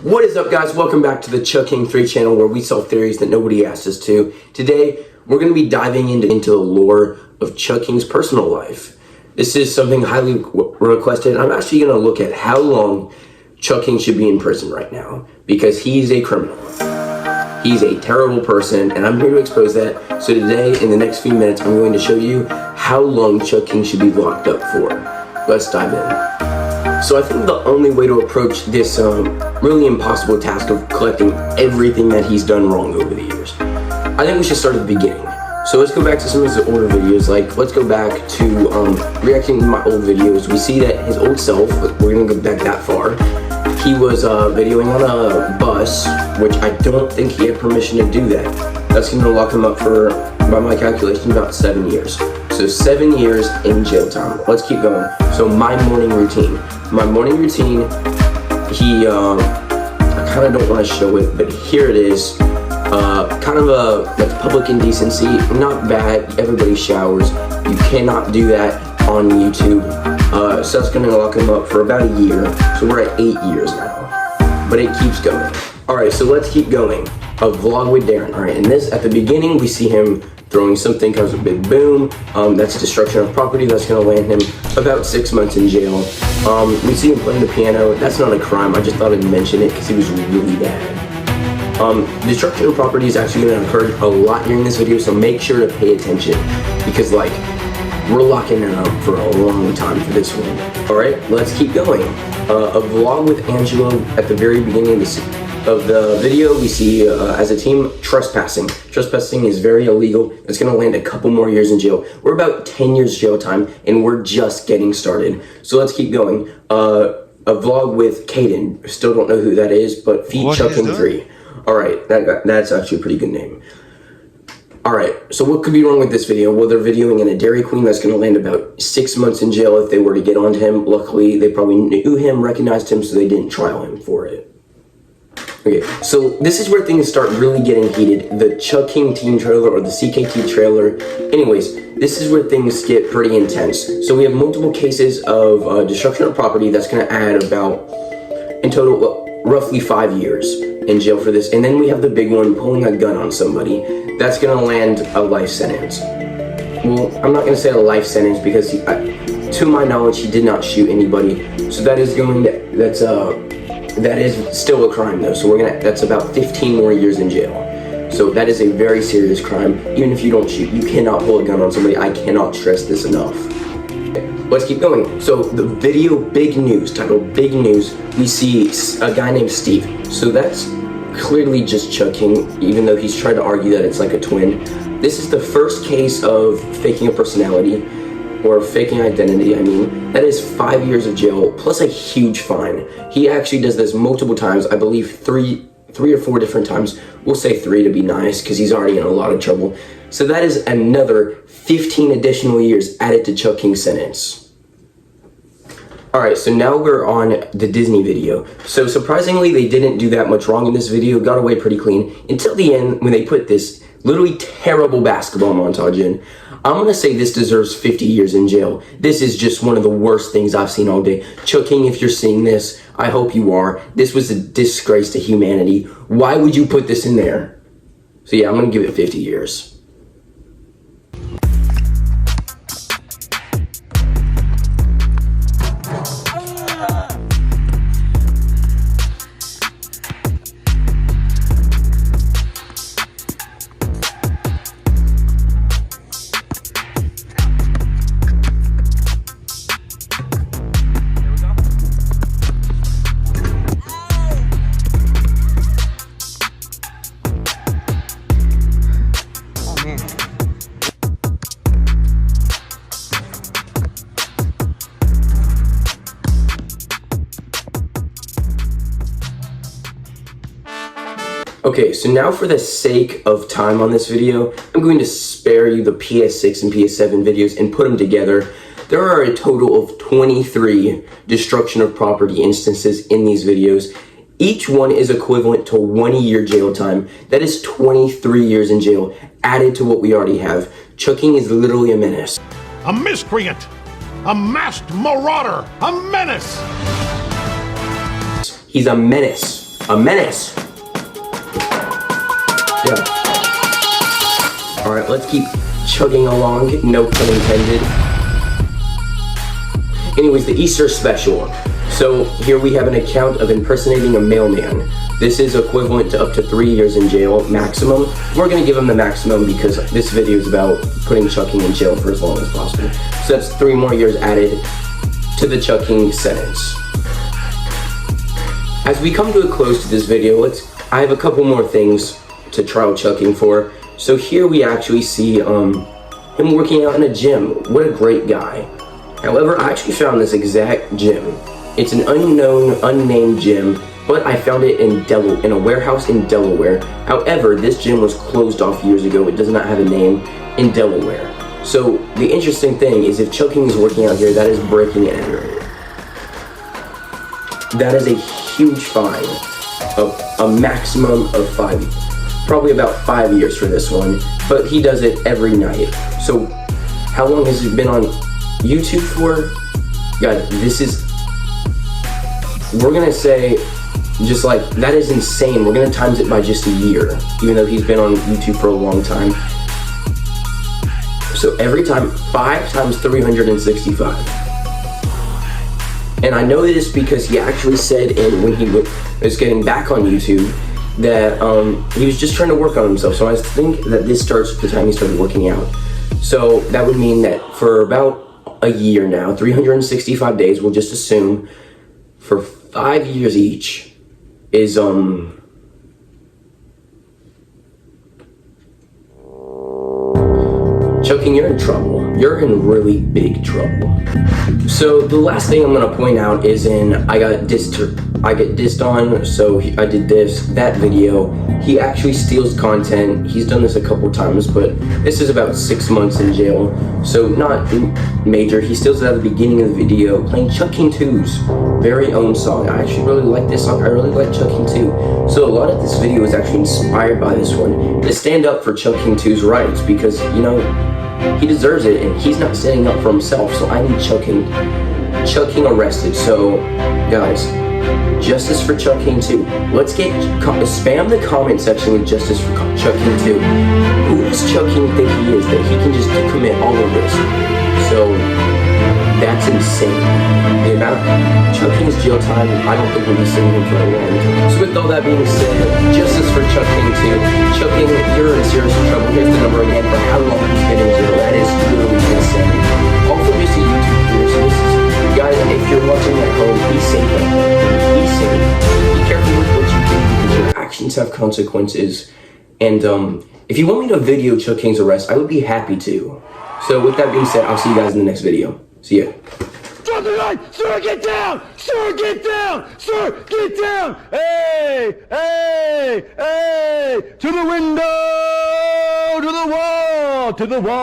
What is up, guys? Welcome back to the ChuggKing 3 channel, where we solve theories that nobody asked us to. Today, we're going to be diving into the lore of ChuggKing's personal life. This is something highly requested. I'm actually going to look at how long ChuggKing should be in prison right now, because he's a criminal. He's a terrible person, and I'm here to expose that. So today, in the next few minutes, I'm going to show you how long ChuggKing should be locked up for. Let's dive in. So I think the only way to approach this really impossible task of collecting everything that he's done wrong over the years, I think we should start at the beginning. So let's go back to some of his older videos. Like, let's go back to reacting to my old videos. We see that his old self, we're gonna go back that far, he was videoing on a bus, which I don't think he had permission to do that. That's gonna lock him up for, by my calculation, about 7 years. So 7 years in jail time. Let's keep going. So my morning routine. My morning routine, I kind of don't want to show it, but here it is. Kind of that's public indecency, not bad. Everybody showers. You cannot do that on YouTube. So that's going to lock him up for about a year. So we're at 8 years now. But it keeps going. Alright, so let's keep going. A vlog with Darren. Alright, and this, at the beginning, we see him throwing something, comes a big boom. That's destruction of property. That's going to land him about 6 months in jail. We see him playing the piano. That's not a crime. I just thought I'd mention it because he was really bad. Destruction of property is actually going to occur a lot during this video, so make sure to pay attention, because like, we're locking it up for a long time for this one. Alright, let's keep going. A vlog with Angelo at the very beginning of the video. We see as a team trespassing. Trespassing is very illegal. It's going to land a couple more years in jail. We're about 10 years jail time, and we're just getting started. So let's keep going. A vlog with Caden. Still don't know who that is, but feed ChuggKing 3. Alright, that's actually a pretty good name. Alright, so what could be wrong with this video? Well, they're videoing in a Dairy Queen. That's going to land about 6 months in jail if they were to get onto him. Luckily, they probably knew him, recognized him, so they didn't trial him for it. Okay, so this is where things start really getting heated. The ChuggKing team trailer, or the CKT trailer. Anyways, this is where things get pretty intense. So we have multiple cases of destruction of property. That's going to add about, in total, roughly 5 years in jail for this. And then we have the big one, pulling a gun on somebody. That's going to land a life sentence. Well, I'm not going to say a life sentence because, to my knowledge, he did not shoot anybody. So that is going to, that is still a crime though, so that's about 15 more years in jail. So that is a very serious crime. Even if you don't shoot, you cannot pull a gun on somebody. I cannot stress this enough. Okay, let's keep going. So the video Big News, titled Big News, we see a guy named Steve. So that's clearly just ChuggKing, even though he's tried to argue that it's like a twin. This is the first case of faking a personality, or faking identity, I mean. That is 5 years of jail, plus a huge fine. He actually does this multiple times, I believe three or four different times. We'll say 3 to be nice, because he's already in a lot of trouble. So that is another 15 additional years added to ChuggKing's sentence. Alright, so now we're on the Disney video. So surprisingly, they didn't do that much wrong in this video, got away pretty clean, until the end when they put this literally terrible basketball montage in. I'm going to say this deserves 50 years in jail. This is just one of the worst things I've seen all day. ChuggKing, if you're seeing this, I hope you are. This was a disgrace to humanity. Why would you put this in there? So yeah, I'm going to give it 50 years. Okay, so now for the sake of time on this video, I'm going to spare you the PS6 and PS7 videos and put them together. There are a total of 23 destruction of property instances in these videos. Each one is equivalent to 1 year jail time. That is 23 years in jail, added to what we already have. ChuggKing is literally a menace. A miscreant! A masked marauder! A menace! He's a menace. a menace. Yeah. Alright, let's keep chugging along, no pun intended. Anyways, the Easter special. So here we have an account of impersonating a mailman. This is equivalent to up to 3 years in jail, maximum. We're gonna give him the maximum because this video is about putting ChuggKing in jail for as long as possible. So that's 3 more years added to the ChuggKing sentence. As we come to a close to this video, I have a couple more things to trial ChuggKing for. So here we actually see him working out in a gym. What a great guy. However, I actually found this exact gym. It's an unknown, unnamed gym, but I found it in a warehouse in Delaware. However, this gym was closed off years ago. It does not have a name in Delaware. So the interesting thing is if ChuggKing is working out here, that is breaking and entering. That is a huge fine of a maximum of probably about 5 years for this one, but he does it every night. So how long has he been on YouTube for? Guys, we're gonna say, just like, that is insane. We're gonna times it by just a year, even though he's been on YouTube for a long time. So every time, 5 times 365. And I know this because he actually said when he was getting back on YouTube that he was just trying to work on himself. So I think that this starts the time he started working out. So that would mean that for about a year now, 365 days, we'll just assume, for 5 years each, is ChuggKing, you're in trouble. You're in really big trouble. So the last thing I'm gonna point out is I get dissed on, so I did that video. He actually steals content. He's done this a couple times, but this is about 6 months in jail, so not major. He steals it at the beginning of the video, playing ChuggKing 2's very own song. I actually really like this song. I really like ChuggKing 2. So a lot of this video is actually inspired by this one, to stand up for ChuggKing 2's rights, because, you know, he deserves it, and he's not standing up for himself, so I need ChuggKing arrested. So, guys, justice for ChuggKing 2. Let's spam the comment section with justice for ChuggKing 2. Who does ChuggKing think he is, that he can just commit all of this? So, that's insane. The amount of ChuggKing's jail time, I don't think we'll be seeing him for a long time. So with all that being said, justice for ChuggKing 2. ChuggKing, you're in serious trouble. Here's the number again for how long he's been in jail. That is literally insane. Also, just a YouTube career, so this is, guys, if you're watching at home, be safe at home. Be safe. Be careful with what you do, because your actions have consequences. And if you want me to video ChuggKing's arrest, I would be happy to. So with that being said, I'll see you guys in the next video. See ya. Drop the line! Sir, get down! Sir, get down! Sir, get down! Hey! Hey! Hey! To the window! To the wall! To the wall!